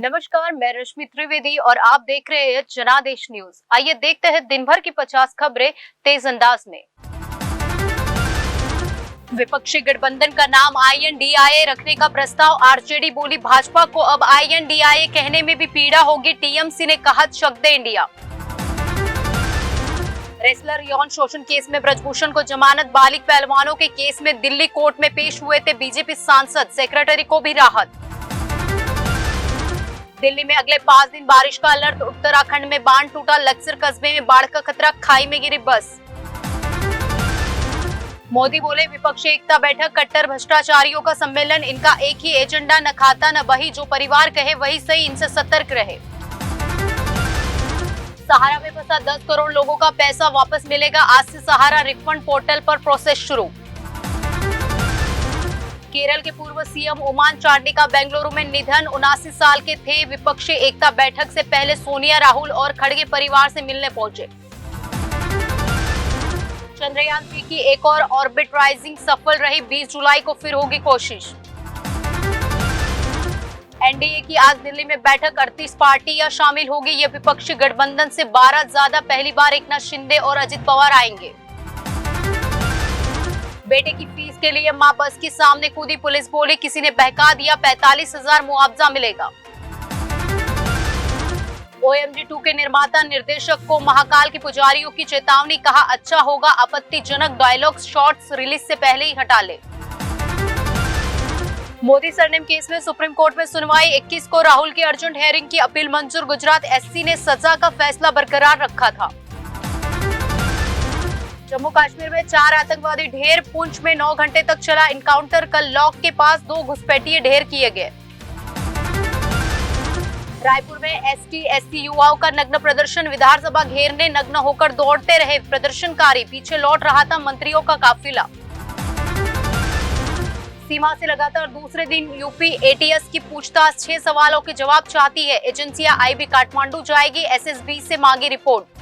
नमस्कार, मैं रश्मि त्रिवेदी और आप देख रहे हैं जनादेश न्यूज। आइए देखते हैं दिन भर की 50 खबरें तेज अंदाज में। विपक्षी गठबंधन का नाम INDIA रखने का प्रस्ताव, आरजेडी बोली भाजपा को अब INDIA कहने में भी पीड़ा होगी, टीएमसी ने कहा चक दे इंडिया। रेसलर यौन शोषण केस में ब्रजभूषण को जमानत, बालिग पहलवानों के केस में दिल्ली कोर्ट में पेश हुए थे बीजेपी सांसद, सेक्रेटरी को भी राहत। दिल्ली में अगले 5 दिन बारिश का अलर्ट, उत्तराखंड में बांध टूटा, लक्सर कस्बे में बाढ़ का खतरा, खाई में गिरी बस। मोदी बोले विपक्षी एकता बैठक, कट्टर भ्रष्टाचारियों का सम्मेलन, इनका एक ही एजेंडा, न खाता न बही, जो परिवार कहे वही सही, इनसे सतर्क रहे। सहारा में फंसा 10 करोड़ लोगों का पैसा वापस मिलेगा, आज से सहारा रिफंड पोर्टल पर प्रोसेस शुरू। केरल के पूर्व सीएम ओमान चांडी का बेंगलुरु में निधन, 79 साल के थे। विपक्षी एकता बैठक से पहले सोनिया, राहुल और खड़गे परिवार से मिलने पहुंचे। चंद्रयान 3 की एक और ऑर्बिट राइजिंग सफल रही, 20 जुलाई को फिर होगी कोशिश। एनडीए की आज दिल्ली में बैठक, 38 पार्टियां शामिल होगी, ये विपक्षी गठबंधन से 12 ज्यादा, पहली बार एकनाथ शिंदे और अजित पवार आएंगे। बेटे की फीस के लिए मां बस के सामने कूदी, पुलिस बोली किसी ने बहका दिया, 45,000 मुआवजा मिलेगा। OMG 2 के निर्माता निर्देशक को महाकाल के पुजारियों की चेतावनी, कहा अच्छा होगा आपत्तिजनक डायलॉग्स शॉर्ट्स रिलीज से पहले ही हटा ले। मोदी सरनेम केस में सुप्रीम कोर्ट में सुनवाई, 21 को राहुल की अर्जेंट हेयरिंग की अपील मंजूर, गुजरात SC ने सजा का फैसला बरकरार रखा था। जम्मू कश्मीर में 4 आतंकवादी ढेर, पुंछ में 9 घंटे तक चला इनकाउंटर, कल लॉक के पास 2 घुसपैठिए ढेर किए गए। रायपुर में ST/SC युवाओं का नग्न प्रदर्शन, विधानसभा घेरने नग्न होकर दौड़ते रहे प्रदर्शनकारी, पीछे लौट रहा था मंत्रियों का काफिला। सीमा से लगातार दूसरे दिन यूपी ATS की पूछताछ, 6 सवालों के जवाब चाहती है एजेंसियां, IB काठमांडू जाएगी, SSB से मांगी रिपोर्ट।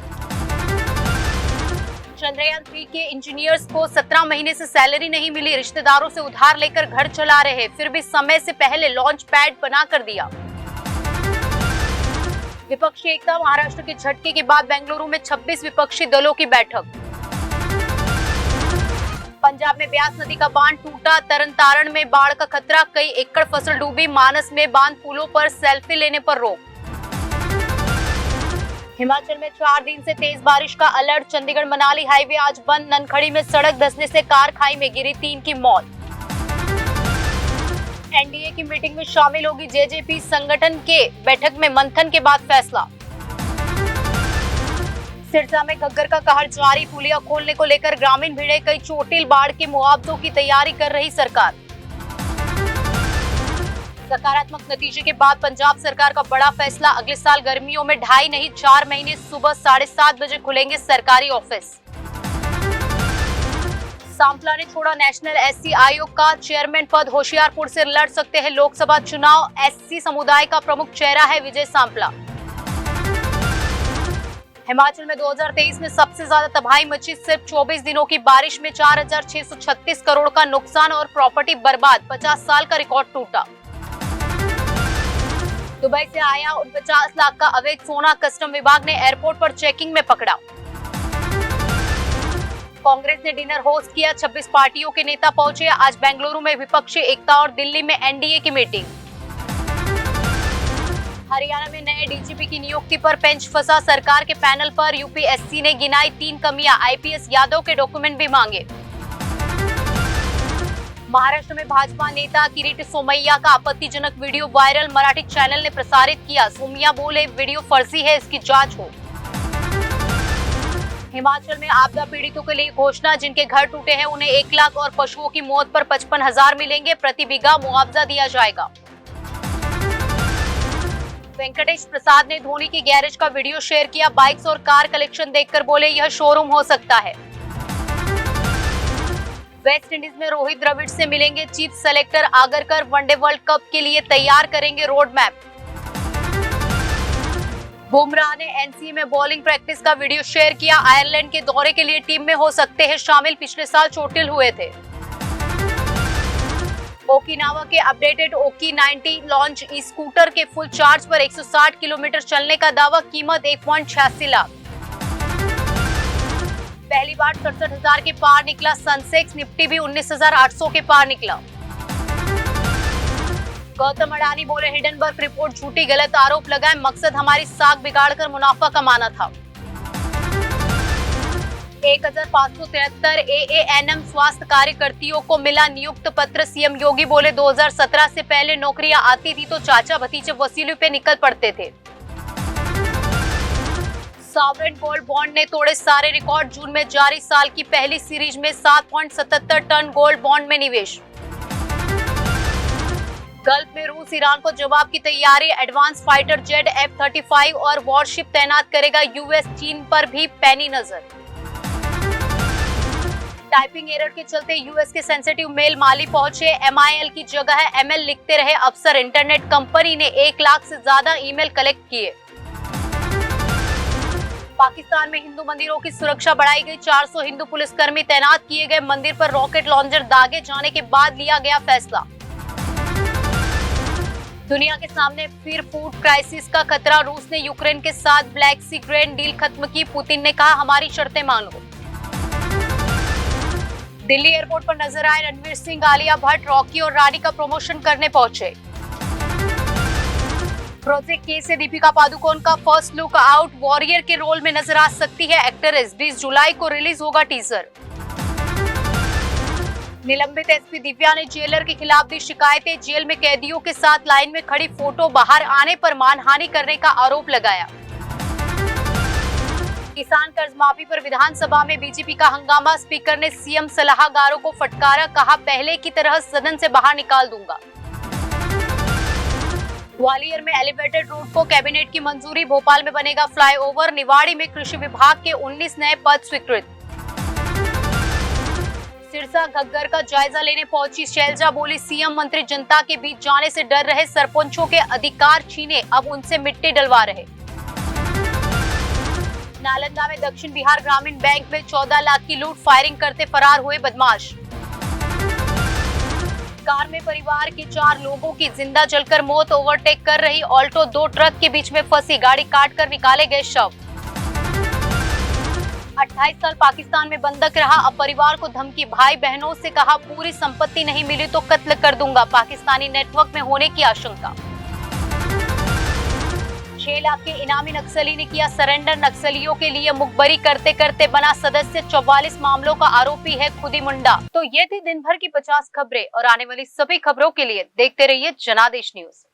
चंद्रयान 3 के इंजीनियर्स को 17 महीने से सैलरी नहीं मिली, रिश्तेदारों से उधार लेकर घर चला रहे, फिर भी समय से पहले लॉन्च पैड बना कर दिया। विपक्षी एकता, महाराष्ट्र के झटके के बाद बेंगलुरु में 26 विपक्षी दलों की बैठक। पंजाब में ब्यास नदी का बांध टूटा, तरनतारण में बाढ़ का खतरा, कई एकड़ फसल डूबी, मानस में बांध पुलों पर सेल्फी लेने पर रोक। हिमाचल में 4 दिन से तेज बारिश का अलर्ट, चंडीगढ़ मनाली हाईवे आज बंद, ननखड़ी में सड़क धंसने से कार खाई में गिरी, 3 की मौत। एनडीए की मीटिंग में शामिल होगी जेजेपी, संगठन के बैठक में मंथन के बाद फैसला। सिरसा में घग्गर का कहर जारी, पुलिया खोलने को लेकर ग्रामीण भिड़े, कई चोटिल, बाढ़ के मुआवजों की तैयारी कर रही सरकार। सकारात्मक नतीजे के बाद पंजाब सरकार का बड़ा फैसला, अगले साल गर्मियों में 2.5 नहीं 4 महीने सुबह 7:30 बजे खुलेंगे सरकारी ऑफिस। सांपला ने छोड़ा नेशनल SC आयोग का चेयरमैन पद, होशियारपुर से लड़ सकते हैं लोकसभा चुनाव, SC समुदाय का प्रमुख चेहरा है विजय सांपला। हिमाचल में 2023 में सबसे ज्यादा तबाही मची, सिर्फ 24 दिनों की बारिश में 4,636 करोड़ का नुकसान और प्रॉपर्टी बर्बाद, 50 साल का रिकॉर्ड टूटा। दुबई से आया 49 लाख का अवैध सोना, कस्टम विभाग ने एयरपोर्ट पर चेकिंग में पकड़ा। कांग्रेस ने डिनर होस्ट किया, 26 पार्टियों के नेता पहुंचे, आज बेंगलुरु में विपक्षी एकता और दिल्ली में एनडीए की मीटिंग। हरियाणा में नए डीजीपी की नियुक्ति पर पेंच फंसा, सरकार के पैनल पर यूपीएससी ने गिनाई 3 कमियां, IPS यादव के डॉक्यूमेंट भी मांगे। महाराष्ट्र में भाजपा नेता किरीट सोमैया का आपत्तिजनक वीडियो वायरल, मराठी चैनल ने प्रसारित किया, सोमैया बोले वीडियो फर्जी है, इसकी जांच हो। हिमाचल में आपदा पीड़ितों के लिए घोषणा, जिनके घर टूटे हैं उन्हें 1 लाख और पशुओं की मौत पर 55,000 मिलेंगे, प्रति बीघा मुआवजा दिया जाएगा। वेंकटेश प्रसाद ने धोनी के गैरेज का वीडियो शेयर किया, बाइक्स और कार कलेक्शन देखकर बोले यह शोरूम हो सकता है। वेस्ट इंडीज में रोहित द्रविड़ से मिलेंगे chief selector Agarkar, one day world cup के लिए तैयार करेंगे रोड मैप। बुमराह ने NCA में बॉलिंग प्रैक्टिस का वीडियो शेयर किया, आयरलैंड के दौरे के लिए टीम में हो सकते हैं शामिल, पिछले साल चोटिल हुए थे। ओकिनावा के अपडेटेड ओकी 90 लॉन्च ई स्कूटर के फुल चार्ज पर 160 किलोमीटर चलने का दावा, कीमत 1.86 लाख। पहली बार 67,000 के पार निकला सेंसेक्स, निफ्टी भी 19,800 के पार निकला। गौतम अडानी बोले हिंडनबर्ग रिपोर्ट झूठी, गलत आरोप लगाए, मकसद हमारी साख बिगाड़कर मुनाफा कमाना था। 1573 एएएनएम स्वास्थ्य कार्यकर्तियों को मिला नियुक्त पत्र, सीएम योगी बोले 2017 से पहले नौकरियां आती थी तो चाचा भतीजे वसूली पे निकल पड़ते थे। सॉवरेन गोल्ड बॉन्ड ने तोड़े सारे रिकॉर्ड, जून में जारी साल की पहली सीरीज में 7.77 टन गोल्ड बॉन्ड में निवेश। गल्फ में रूस ईरान को जवाब की तैयारी, एडवांस फाइटर जेट F-35 और वॉरशिप तैनात करेगा यूएस, चीन पर भी पैनी नजर। टाइपिंग एरर के चलते यूएस के सेंसिटिव मेल माली पहुंचे, MIL की जगह ML लिखते रहे अफसर, इंटरनेट कंपनी ने 1 लाख से ज्यादा ईमेल कलेक्ट किए। पाकिस्तान में हिंदू मंदिरों की सुरक्षा बढ़ाई गई, 400 हिंदू पुलिसकर्मी तैनात किए गए, मंदिर पर रॉकेट लॉन्चर दागे जाने के बाद लिया गया फैसला। दुनिया के सामने फिर फूड क्राइसिस का खतरा, रूस ने यूक्रेन के साथ ब्लैक सी ग्रेन डील खत्म की, पुतिन ने कहा हमारी शर्तें मानो। दिल्ली एयरपोर्ट पर नजर आए रणवीर सिंह, आलिया भट्ट, रॉकी और रानी का प्रमोशन करने पहुंचे। प्रोजेक्ट के से दीपिका पादुकोण का फर्स्ट लुक आउट, वॉरियर के रोल में नजर आ सकती है एक्ट्रेस, 20 जुलाई को रिलीज होगा टीजर। निलंबित एसपी दिव्या ने जेलर के खिलाफ दी शिकायतें, जेल में कैदियों के साथ लाइन में खड़ी फोटो बाहर आने पर मानहानि करने का आरोप लगाया। किसान कर्ज माफी पर विधानसभा में बीजेपी का हंगामा, स्पीकर ने सीएम सलाहकारों को फटकारा, कहा पहले की तरह सदन से बाहर निकाल दूंगा। ग्वालियर में एलिवेटेड रोड को कैबिनेट की मंजूरी, भोपाल में बनेगा फ्लाईओवर, निवाड़ी में कृषि विभाग के 19 नए पद स्वीकृत। सिरसा घग्गर का जायजा लेने पहुंची शैलजा, बोली सीएम मंत्री जनता के बीच जाने से डर रहे, सरपंचों के अधिकार छीने, अब उनसे मिट्टी डलवा रहे। नालंदा में दक्षिण बिहार ग्रामीण बैंक में 14 लाख की लूट, फायरिंग करते फरार हुए बदमाश। कार में परिवार के 4 लोगों की जिंदा जलकर मौत, ओवरटेक कर रही ऑल्टो 2 ट्रक के बीच में फंसी, गाड़ी काटकर निकाले गए शव। 28 साल पाकिस्तान में बंधक रहा, अब परिवार को धमकी, भाई बहनों से कहा पूरी संपत्ति नहीं मिली तो कत्ल कर दूंगा, पाकिस्तानी नेटवर्क में होने की आशंका। 6 लाख के इनामी नक्सली ने किया सरेंडर, नक्सलियों के लिए मुखबरी करते करते बना सदस्य, 44 मामलों का आरोपी है खुद ही मुंडा। तो ये थी दिन भर की 50 खबरें, और आने वाली सभी खबरों के लिए देखते रहिए जनादेश न्यूज।